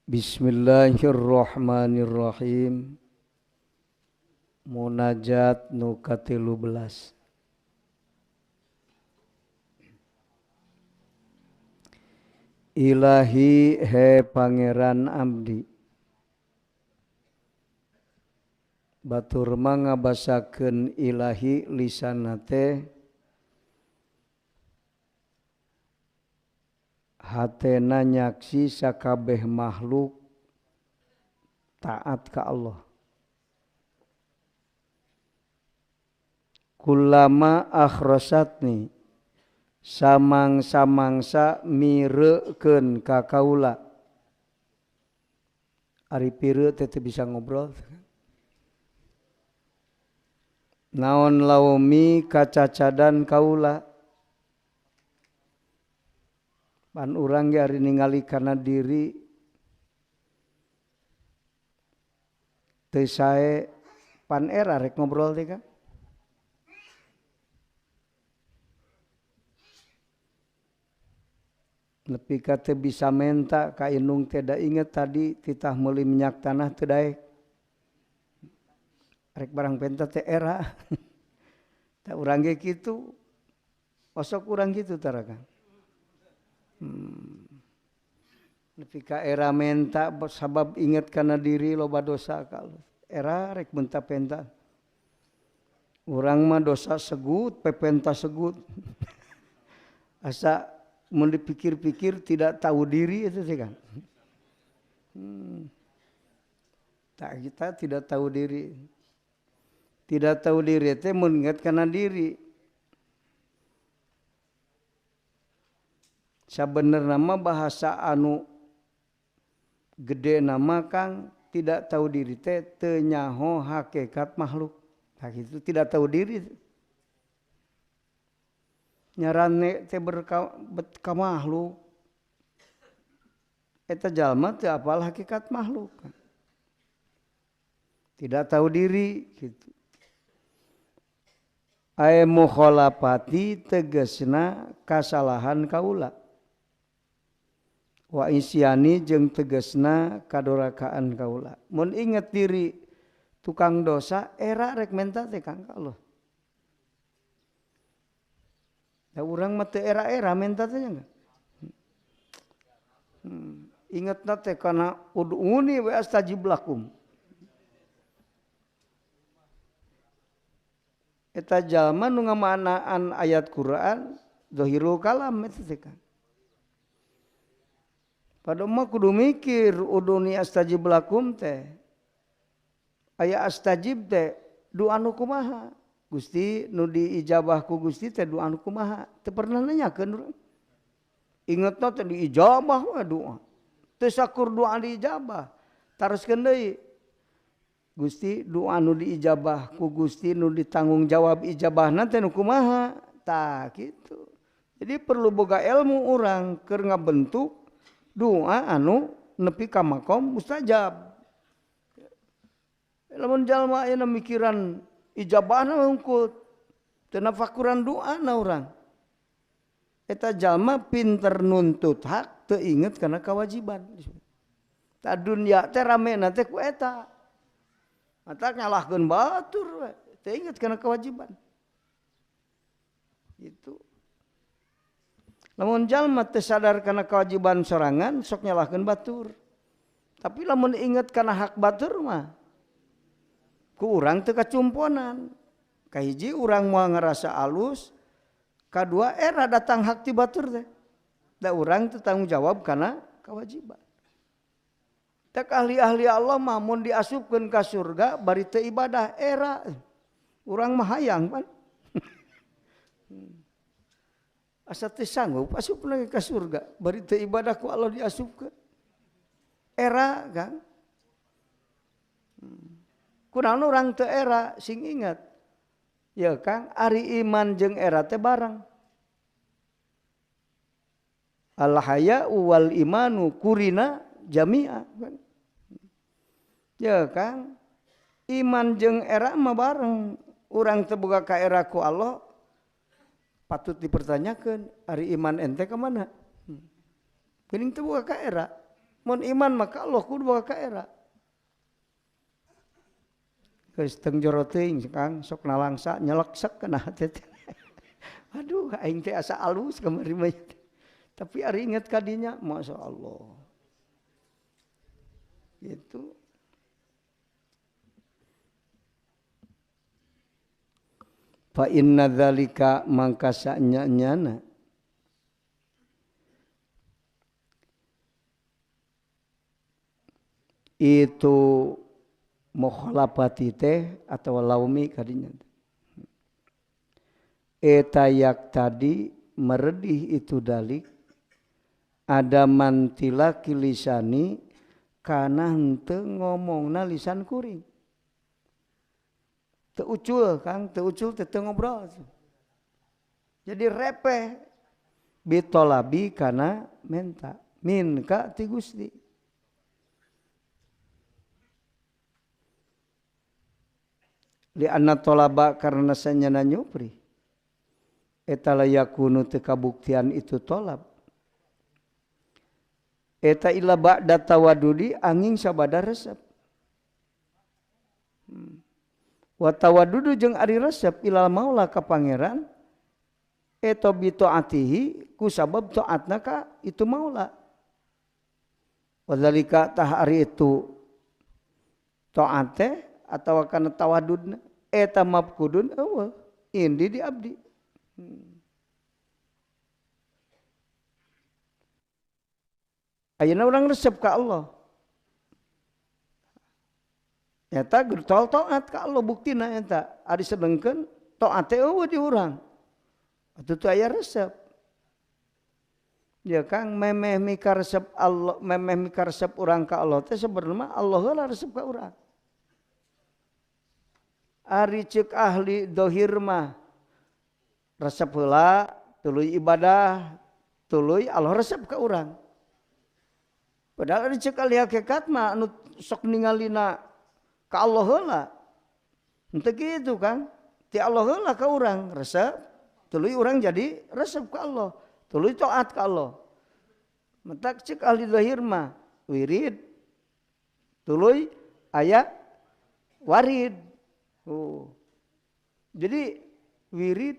Bismillahirrahmanirrahim. Munajat nu ka-13. Ilahi he pangeran abdi, batur mangabasakeun ilahi lisanna teh hatena nyaksi sakabeh makhluk taat ka Allah. Kullama akhrasatni, samang-samangsa mireukeun ka kaula. Ari pireu teh bisa ngobrol. Naon laumi kacacadan kaula. Pan urang ge ari ningali kana diri teu sae pan era rek ngobrol teh kan. Nepi ka teu bisa menta ka indung teh da inget tadi titah meuli minyak tanah teu daek. Rek barang penta teh era. Da urang ge kitu. Osok urang kitu tara kan. Nepi ka era menta sabab inget kana diri loba dosa ka Allah. Era rek menta penta. Urang mah dosa segut, pepenta segut. Asa mun dipikir-pikir tidak tahu diri itu sih kan. Tak kita tidak tahu diri. Tidak tahu diri itu mengingat kana diri. Sabenerna mah bahasa anu gede nama kang tidak tahu diri teh teu nyaho hakikat makhluk. Nah itu tidak tahu diri. Nyarane teh ka makhluk. Eta jalma teu apal hakikat makhluk. Tidak tahu diri gitu. Ai mukhalafati tegasna kasalahan kaula. Wa isyani jeung tegasna kadurakaan kaula. Mun inget diri tukang dosa era rek menta teh kang ka Allah. Da urang mah teu era-era menta teh nya. Ingetna teh kana ud'uni wa astajib lakum. Eta jalma nu ngamanaan ayat Quran zahirul kalam eta teh kan. Padahal mah kudu mikir uduni astajib lakum teh. Aya astajib teh doa nu kumaha? Gusti nu diijabah ku Gusti teh doa nu kumaha? Teu pernah nanyakeun urang. Ingetna teh diijabah we doa. Teu sakur doa diijabah. Taroskeun deui. Gusti doa nu diijabah ku Gusti nu ditanggung jawab ijabahna teh nu kumaha? Tah kitu. Jadi perlu boga ilmu urang keur ngabentuk doa anu nepi ka maqam mustajab. Lamun jalma aya mikiran ijabahna hungkul teu nafakuran doana urang. Eta jalma pinter nuntut hak teu inget kana kewajiban. Ta dunya teh ramena teh ku eta. Mata nyalahkeun batur we, teu inget kana kewajiban. Itu. Lamun jalma teu sadar kana kewajiban sorangan sok nyalahkeun batur. Tapi lamun inget kana hak batur mah ku urang teu kacumponan. Kahiji urang moal ngarasa alus, kadua era datang hak ti batur teh. Da urang teu tanggung jawab kana kewajiban. Tak ahli-ahli Allah mah mun diasupkeun ka surga bari teu ibadah era. Urang mah hayang pan. Asa teu sanggup asup lagi ka surga bari teu ibadah ku Allah diasupkeun. Era kan. Kunaon urang teu era sing ingat. Ya Kang, ari iman jeung era teh bareng. Al haya wal imanu kurina jami'a. Ya Kang, iman jeung era mah bareng. Urang teu boga ka era ku Allah patut dipertanyakan, ari iman ente ke mana? Geuning teu boga ka era. Mun iman maka Allah kudu boga ka era. Geus teng jero teuing Kang, sok nalangsa nyeleksek kana hati. Aduh aing teh asa alus kamari mah. Tapi ari inget ka dinya, masyaallah. Gitu. Fa inna dzalika mangka sanyana itu mukhalafati teh atau laumi kadinya. Eta yak tadi meredih itu dalik ada mantila kilisani kana henteu ngomongna lisan kuring. Teu ucul Kang, teu ucul teu ngobrol. Jadi repeh bitolabi kana menta minka ti Gusti. Li anna tolaba karena sanyana nyupri. Eta layakunu teu kabuktian itu tolab. Eta illa ba'da tawadudi angin sabada resep. Wa tawadudu jeung ari resep ilal maula ka pangeran eta bi taatihi ku sabab taatna ka itu maula. Wadzalika tah ari itu taate atawa kana tawadudna eta mafkudun eueuh indi di abdi. Ayeuna urang resep ka Allah. Eta gertol taat ka Allah buktina eta ari sedengkeun taat teh eueuh di urang. Atuh teu aya resep. Ya Kang memeh mika resep Allah, memeh mika resep urang ka Allah teh sebenarnya Allah heula resep ka urang. Ari ceuk ahli dohir mah resep heula tuluy ibadah, tuluy Allah resep ka urang. Padahal ari ceuk ahli hakikat mah anu sok ningalina ka Allah heula. Henteu kitu Kang. Ti Allah heula ka urang resep, tuluy urang jadi resep ka Allah, tuluy taat ka Allah. Mentak ceuk ahli zahir mah wirid, tuluy aya warid. Oh. Jadi wirid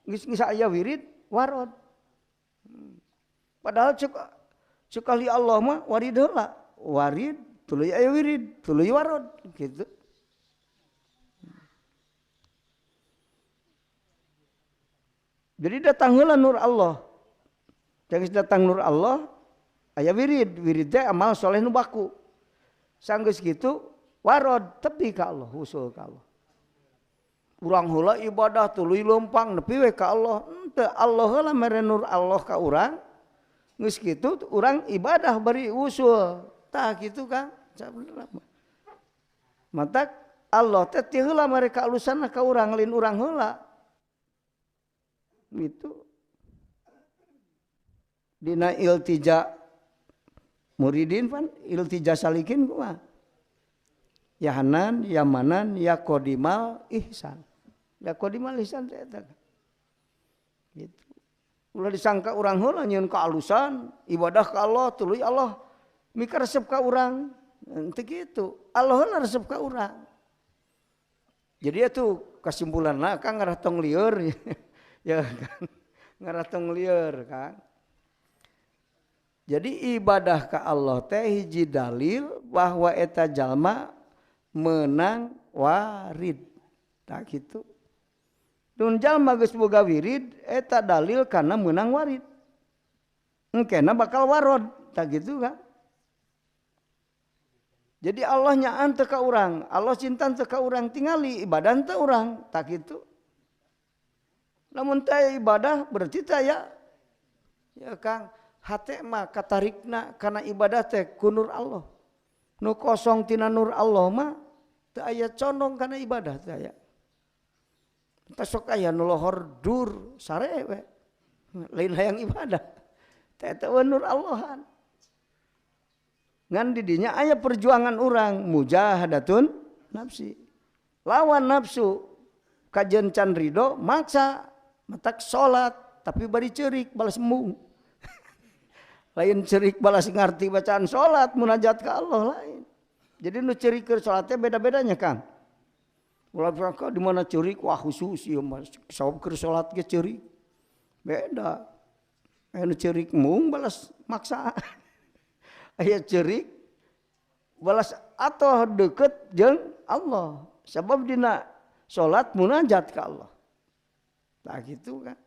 geus aya wirid warod. Padahal ceuk ahli Allah mah warid heula, warid tuluy aya wirid, tuluy warod gitu. Jadi datang heula nur Allah. Jangan datang nur Allah aya wirid, wirid teh amal soleh nu baku. Sanggeus kitu warod tepi ka Allah, usul ka Allah. Urang heula ibadah tuluy leumpang nepi we ka Allah. Henteu Allah heula mere nur Allah ka urang. Geus kitu urang ibadah bari usul. Tah kitu Kang. Mata Allah teh ti heula mere ka alusanna ka urang lain urang heula. Itu dina iltija muridin pan iltija salikin kumaha? Ya Hanan, ya Manan, ya Qodimal ihsan. Ya Qodimal ihsan teh eta. Gitu. Ulah disangka urang heula nyieun ka alusan, ibadah ka Allah, tuluy Allah mika resep ka urang. Henteu kitu. Allah heula resep ka urang. Jadi itu kesimpulanna Kang ngarah tong lieur. Ya kan, ngaratong lieur kan. Jadi ibadah ka Allah teh hiji dalil bahwa eta jalma menang warid. Tak gitu. Dun jalma geus boga wirid eta dalil kana menang warid. Engkena bakal warod, tak gitu kan. Jadi Allah nyaan teu ka urang, Allah cintan teu ka urang tingali ibadah teu urang, tak gitu. Namun taya ibadah berarti taya ya Kang hate mah katarikna kana ibadah teh ku nur Allah. Nu kosong tina nur Allah mah teu aya condong kana ibadah teh aya. Teu sok aya nu lohor dur sare we. Lain hayang ibadah. Teh eta nur Allahan. Ngan di dinya aya perjuangan urang mujahadatun nafsi. Lawan nafsu kajen can ridho maksa matak sholat tapi bari ceurik balas embung. Lain cerik balas ngarti bacaan salat munajat ka Allah lain. Jadi nu cerik ke salatnya beda-bedanya Kang. Ulah berangkat di mana cerik wah khusus ieu mah sabab keur salat ge cerik. Beda. Anu cerik mung balas maksa. Aya cerik balas atoh deket jeung Allah. Sabab dina salat munajat ka Allah. Nah gitu kan.